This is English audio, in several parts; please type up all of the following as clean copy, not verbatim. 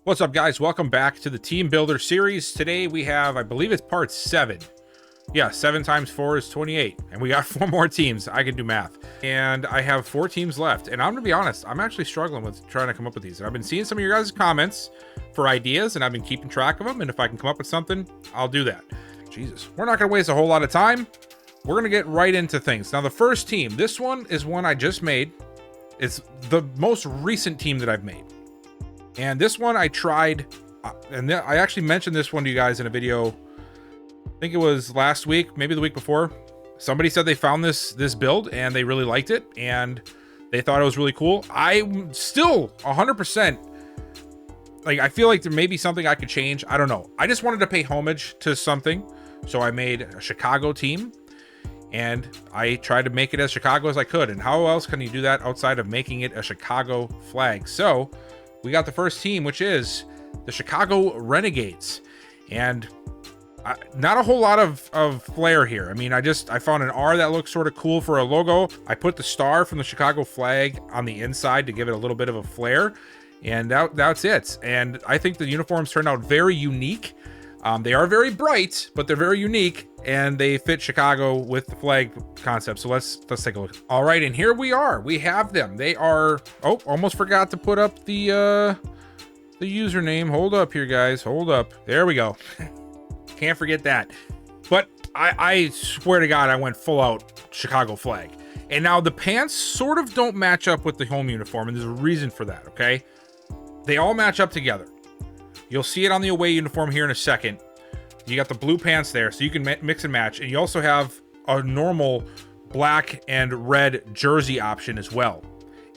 What's up, guys? Welcome back to the Team Builder series. Today we have, I believe it's part 7. Yeah, 7 times 4 is 28. And we got 4 more teams. I can do math. And I have 4 teams left. And I'm going to be honest, I'm actually struggling with trying to come up with these. And I've been seeing some of your guys' comments for ideas, and I've been keeping track of them. And if I can come up with something, I'll do that. Jesus. We're not going to waste a whole lot of time. We're going to get right into things. Now, the first team, this one is one I just made. It's the most recent team that I've made. And this one I tried, and I actually mentioned this one to you guys in a video. I think it was last week, maybe the week before. Somebody said they found this build and they really liked it and they thought it was really cool. I'm still 100%. Like, I feel like there may be something I could change. I don't know. I just wanted to pay homage to something. So I made a Chicago team and I tried to make it as Chicago as I could. And how else can you do that outside of making it a Chicago flag? So we got the first team, which is the Chicago Renegades. And not a whole lot of flair here. I mean, I found an R that looks sort of cool for a logo. I put the star from the Chicago flag on the inside to give it a little bit of a flair. And that's it. And I think the uniforms turned out very unique. They are very bright, but they're very unique, and they fit Chicago with the flag concept. So let's take a look. All right, and here we are. We have them. They are, oh, almost forgot to put up the username. Hold up here, guys. Hold up. There we go. Can't forget that. But I swear to God, I went full out Chicago flag. And now the pants sort of don't match up with the home uniform, and there's a reason for that, okay? They all match up together. You'll see it on the away uniform here in a second. You got the blue pants there, so you can mix and match. And you also have a normal black and red jersey option as well.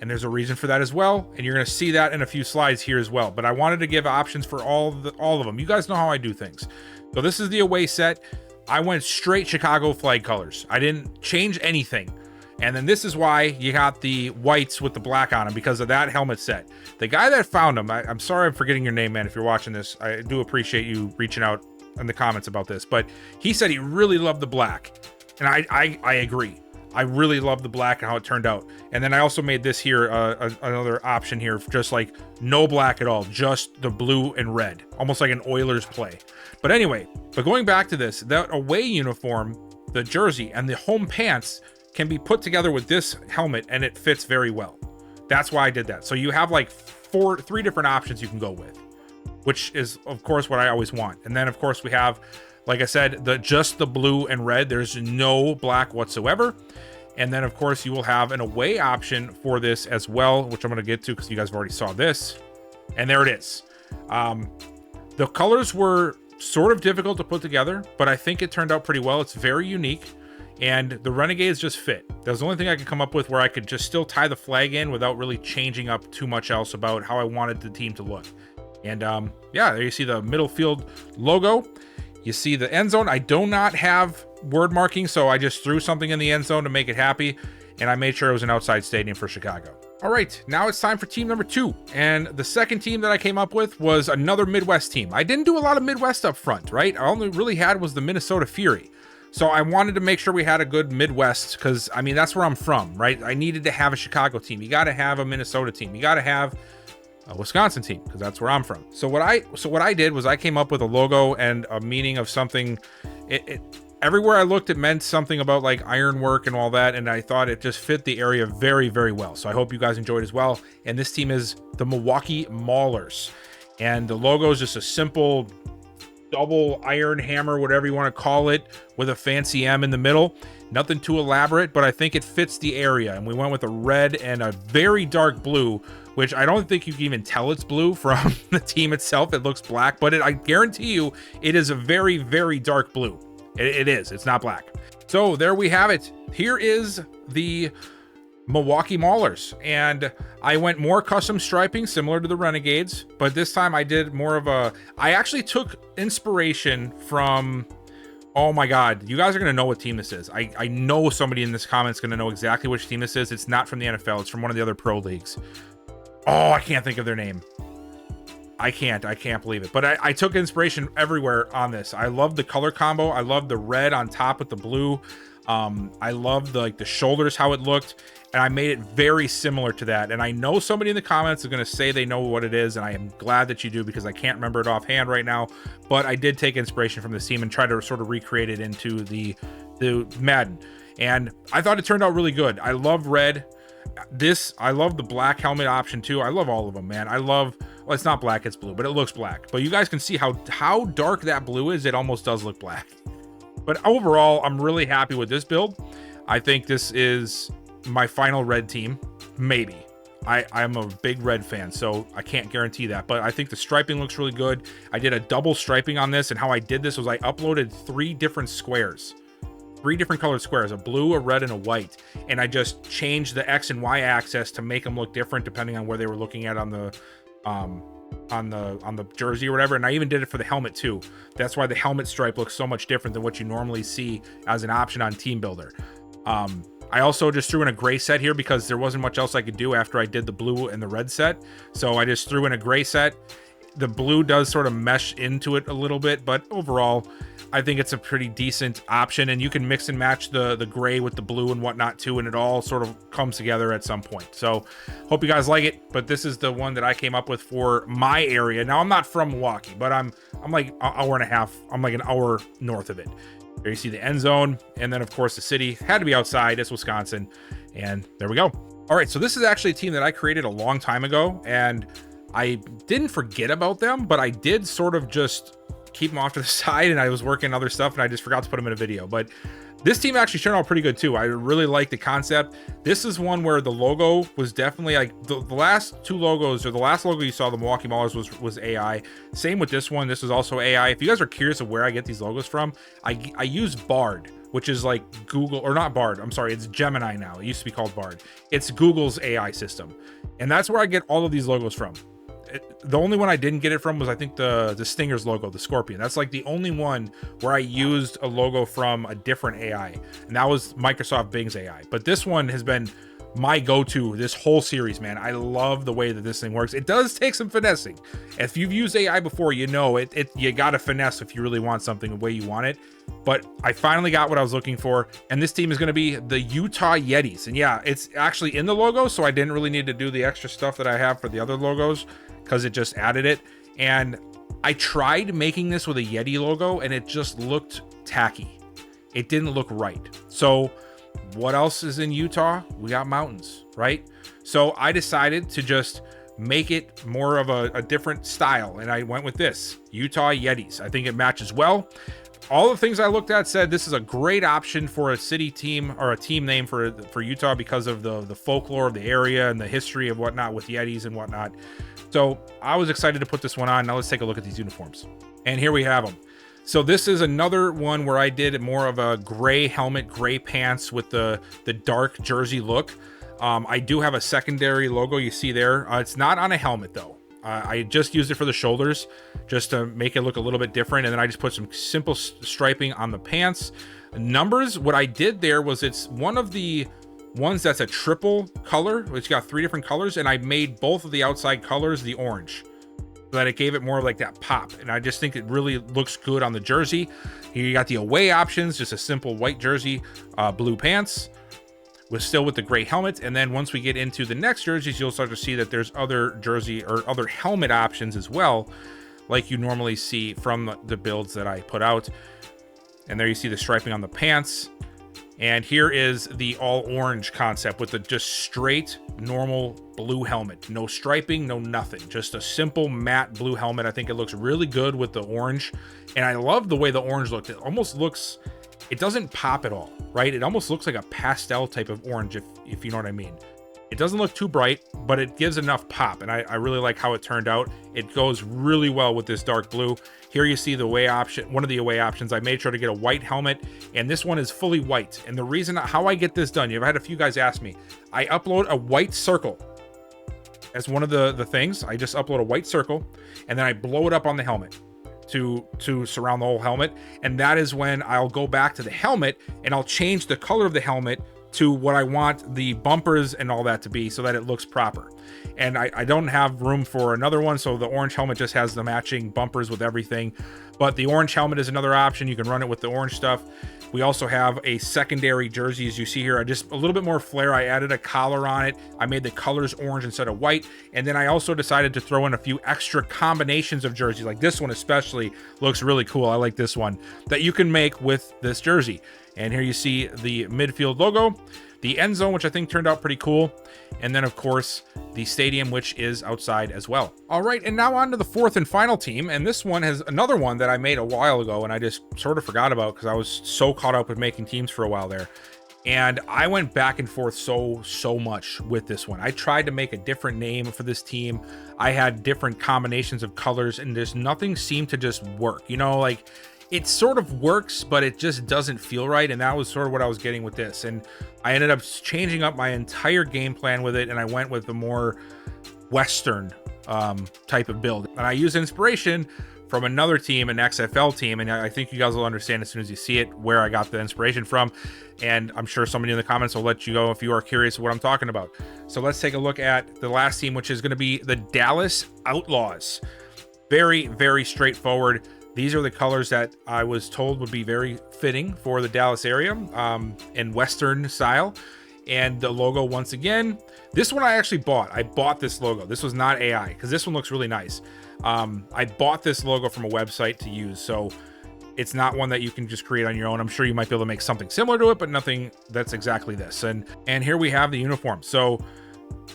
And there's a reason for that as well. And you're going to see that in a few slides here as well. But I wanted to give options for all of them. You guys know how I do things. So this is the away set. I went straight Chicago flag colors. I didn't change anything. And then this is why you got the whites with the black on them, because of that helmet set. The guy that found them, I'm sorry I'm forgetting your name, man, if you're watching this. I do appreciate you reaching out in the comments about this. But he said he really loved the black. And I agree. I really love the black and how it turned out. And then I also made this here, another option here, just like no black at all, just the blue and red. Almost like an Oilers play. But anyway, going back to this, that away uniform, the jersey, and the home pants can be put together with this helmet, and it fits very well. That's why I did that. So you have like 3 different options you can go with, which is of course what I always want. And then of course we have, like I said, just the blue and red. There's no black whatsoever. And then of course you will have an away option for this as well, which I'm going to get to because you guys have already saw this. And there it is. The colors were sort of difficult to put together, but I think it turned out pretty well. It's very unique. And the Renegades just fit. That was the only thing I could come up with where I could just still tie the flag in without really changing up too much else about how I wanted the team to look. And yeah, there you see the middle field logo. You see the end zone. I do not have word marking, so I just threw something in the end zone to make it happy. And I made sure it was an outside stadium for Chicago. All right, now it's time for team number 2. And the second team that I came up with was another Midwest team. I didn't do a lot of Midwest up front, right? I only really had was the Minnesota Fury. So I wanted to make sure we had a good Midwest because, I mean, that's where I'm from, right? I needed to have a Chicago team. You got to have a Minnesota team. You got to have a Wisconsin team because that's where I'm from. So what I did was I came up with a logo and a meaning of something. Everywhere I looked, it meant something about like ironwork and all that. And I thought it just fit the area very, very well. So I hope you guys enjoyed as well. And this team is the Milwaukee Maulers. And the logo is just a simple double iron hammer, whatever you want to call it, with a fancy M in the middle. Nothing too elaborate, but I think it fits the area. And we went with a red and a very dark blue, which I don't think you can even tell it's blue from the team itself. It looks black, but I guarantee you it is a very, very dark blue. It is. It's not black. So there we have it. Here is the Milwaukee Maulers, and I went more custom striping similar to the Renegades, but this time I did more of I actually took inspiration from, oh my God, you guys are going to know what team this is. I know somebody in this comment is going to know exactly which team this is. It's not from the NFL. It's from one of the other pro leagues. Oh, I can't think of their name. I can't believe it. But I took inspiration everywhere on this. I love the color combo. I love the red on top with the blue. I love the shoulders, how it looked, and I made it very similar to that. And I know somebody in the comments is going to say they know what it is, and I am glad that you do, because I can't remember it offhand right now. But I did take inspiration from this team and try to sort of recreate it into the Madden, and I thought it turned out really good. I love red. I love the black helmet option too. I love all of them, man. Well, it's not black, it's blue, but it looks black. But you guys can see how dark that blue is. It almost does look black. But overall, I'm really happy with this build. I think this is my final red team, maybe. I'm a big red fan, so I can't guarantee that, but I think the striping looks really good. I did a double striping on this, and how I did this was I uploaded 3 different squares. 3 different colored squares, a blue, a red, and a white, and I just changed the X and Y axis to make them look different depending on where they were looking at on the jersey or whatever. And I even did it for the helmet too. That's why the helmet stripe looks so much different than what you normally see as an option on Team Builder. I also just threw in a gray set here because there wasn't much else I could do after I did the blue and the red set, so I just threw in a gray set. The blue does sort of mesh into it a little bit, but overall I think it's a pretty decent option, and you can mix and match the gray with the blue and whatnot too, and it all sort of comes together at some point. So hope you guys like it, but this is the one that I came up with for my area. Now, I'm not from Milwaukee, but I'm like an hour and a half, I'm like an hour north of it. There you see the end zone, and then of course the city had to be outside. It's Wisconsin, and there we go. All right, so this is actually a team that I created a long time ago, and I didn't forget about them, but I did sort of just keep them off to the side, and I was working other stuff, and I just forgot to put them in a video. But this team actually turned out pretty good too. I really like the concept. This is one where the logo was definitely like the last 2 logos, or the last logo you saw, the Milwaukee Maulers, was AI. Same with this one. This is also AI. If you guys are curious of where I get these logos from, I use Bard, which is like Google, or not Bard, I'm sorry, it's Gemini now. It used to be called Bard. It's Google's AI system, and that's where I get all of these logos from. The only one I didn't get it from was, I think, the Stinger's logo, the Scorpion. That's like the only one where I used a logo from a different AI, and that was Microsoft Bing's AI. But this one has been my go-to this whole series, man. I love the way that this thing works. It does take some finessing. If you've used AI before, you know you gotta finesse if you really want something the way you want it. But I finally got what I was looking for, and this team is going to be the Utah Yetis. And yeah, it's actually in the logo, so I didn't really need to do the extra stuff that I have for the other logos, because it just added it. And I tried making this with a Yeti logo, and it just looked tacky. It didn't look right. So what else is in Utah? We got mountains, right? So I decided to just make it more of a different style, and I went with this Utah Yetis. I think it matches well. All the things I looked at said this is a great option for a city team, or a team name for Utah, because of the folklore of the area and the history of whatnot with Yetis and whatnot. So I was excited to put this one on. Now let's take a look at these uniforms. And here we have them. So this is another one where I did more of a gray helmet, gray pants with the dark jersey look. I do have a secondary logo you see there. It's not on a helmet though. I just used it for the shoulders just to make it look a little bit different. And then I just put some simple striping on the pants. Numbers, what I did there was, it's one of the ones that's a triple color. It's got 3 different colors, and I made both of the outside colors the orange, so that it gave it more of like that pop. And I just think it really looks good on the jersey. Here you got the away options, just a simple white jersey, blue pants, still with the gray helmet. And then once we get into the next jerseys, you'll start to see that there's other jersey or other helmet options as well, like you normally see from the builds that I put out. And there you see the striping on the pants. And here is the all orange concept with the just straight normal blue helmet. No striping, no nothing. Just a simple matte blue helmet. I think it looks really good with the orange. And I love the way the orange looked. It almost looks, it doesn't pop at all, right? It almost looks like a pastel type of orange, if you know what I mean. It doesn't look too bright, but it gives enough pop, and I really like how it turned out. It goes really well with this dark blue. Here you see the away option, one of the away options. I made sure to get a white helmet, and this one is fully white. And the reason how I get this done, you've had a few guys ask me, I upload a white circle as one of the things. I just upload a white circle, and then I blow it up on the helmet to surround the whole helmet. And that is when I'll go back to the helmet, and I'll change the color of the helmet to what I want the bumpers and all that to be so that it looks proper. And I don't have room for another one, so the orange helmet just has the matching bumpers with everything. But the orange helmet is another option. You can run it with the orange stuff. We also have a secondary jersey, as you see here. I just a little bit more flair. I added a collar on it. I made the colors orange instead of white. And then I also decided to throw in a few extra combinations of jerseys. Like this one especially looks really cool. I like this one that you can make with this jersey. And here you see the midfield logo, the end zone, which I think turned out pretty cool. And then, of course, the stadium, which is outside as well. All right, and now on to the fourth and final team. And this one has another one that I made a while ago, and I just sort of forgot about because I was so caught up with making teams for a while there. And I went back and forth so much with this one. I tried to make a different name for this team. I had different combinations of colors, and there's nothing seemed to just work. You know, like, it sort of works, but it just doesn't feel right. And that was sort of what I was getting with this. And I ended up changing up my entire game plan with it. And I went with the more Western type of build. And I used inspiration from another team, an XFL team. And I think you guys will understand as soon as you see it where I got the inspiration from. And I'm sure somebody in the comments will let you know if you are curious what I'm talking about. So let's take a look at the last team, which is going to be the Dallas Outlaws. Very, very straightforward. These are the colors that I was told would be very fitting for the Dallas area in Western style. And the logo, once again, this one I actually bought. I bought this logo. This was not AI because this one looks really nice. I bought this logo from a website to use. So it's not one that you can just create on your own. I'm sure you might be able to make something similar to it, but nothing that's exactly this. And here we have the uniform. So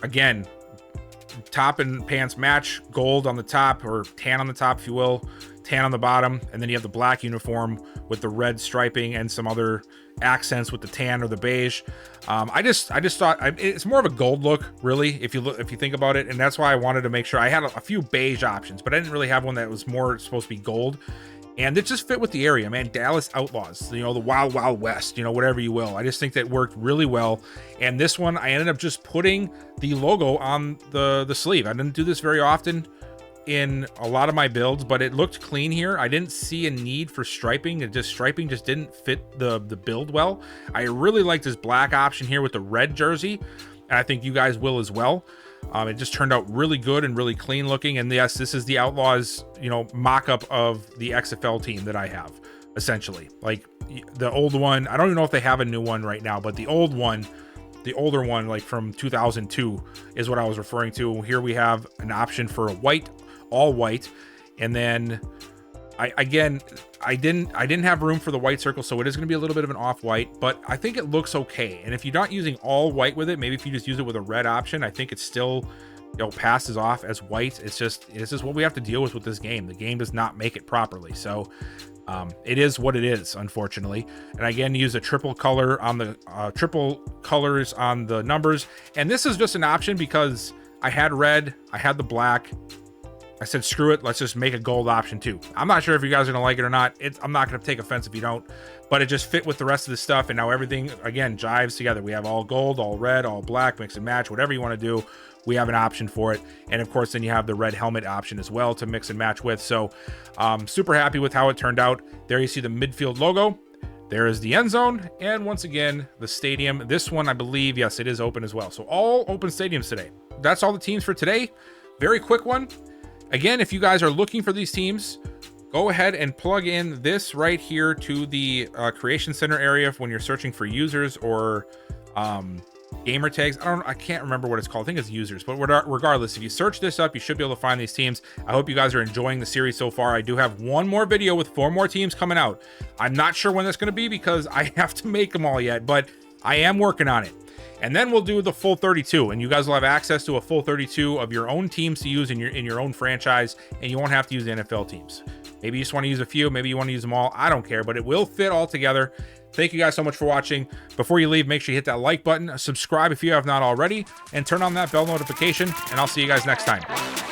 again, top and pants match, gold on the top, or tan on the top, if you will, tan on the bottom, and then you have the black uniform with the red striping and some other accents with the tan or the beige. I just thought it's more of a gold look, really, if you think about it, and that's why I wanted to make sure I had a few beige options, but I didn't really have one that was more supposed to be gold. And it just fit with the area, man. Dallas Outlaws, you know, the Wild Wild West, you know, whatever you will. I just think that worked really well. And this one, I ended up just putting the logo on the sleeve. I didn't do this very often in a lot of my builds, but it looked clean here. I didn't see a need for striping. Striping just didn't fit the build well. I really like this black option here with the red jersey, and I think you guys will as well. It just turned out really good and really clean looking. And yes, this is the Outlaws, you know, mock-up of the XFL team that I have, essentially. Like the old one, I don't even know if they have a new one right now, but the old one, the older one, like from 2002 is what I was referring to. Here we have an option for a white, all white. And then I didn't have room for the white circle, so it is going to be a little bit of an off-white, but I think it looks okay. And if you're not using all white with it, maybe if you just use it with a red option, I think it still, you know, passes off as white. It's just what we have to deal with this game. The game does not make it properly, so it is what it is, unfortunately. And again, use a triple color on the triple colors on the numbers. And this is just an option because I had red, I had the black. I said, screw it, let's just make a gold option too. I'm not sure if you guys are gonna like it or not. I'm not gonna take offense if you don't, but it just fit with the rest of the stuff, and now everything, again, jives together. We have all gold, all red, all black, mix and match, whatever you wanna do, we have an option for it. And of course, then you have the red helmet option as well to mix and match with. So super happy with how it turned out. There you see the midfield logo. There is the end zone, and once again, the stadium. This one, I believe, yes, it is open as well. So all open stadiums today. That's all the teams for today. Very quick one. Again, if you guys are looking for these teams, go ahead and plug in this right here to the Creation Center area when you're searching for users or gamer tags. I can't remember what it's called. I think it's users, but regardless, if you search this up, you should be able to find these teams. I hope you guys are enjoying the series so far. I do have one more video with 4 more teams coming out. I'm not sure when that's going to be because I have to make them all yet, but I am working on it. And then we'll do the full 32, and you guys will have access to a full 32 of your own teams to use in your own franchise, and you won't have to use the NFL teams. Maybe you just want to use a few, maybe you want to use them all. I don't care, but it will fit all together. Thank you guys so much for watching. Before you leave, make sure you hit that like button, subscribe if you have not already, and turn on that bell notification, and I'll see you guys next time.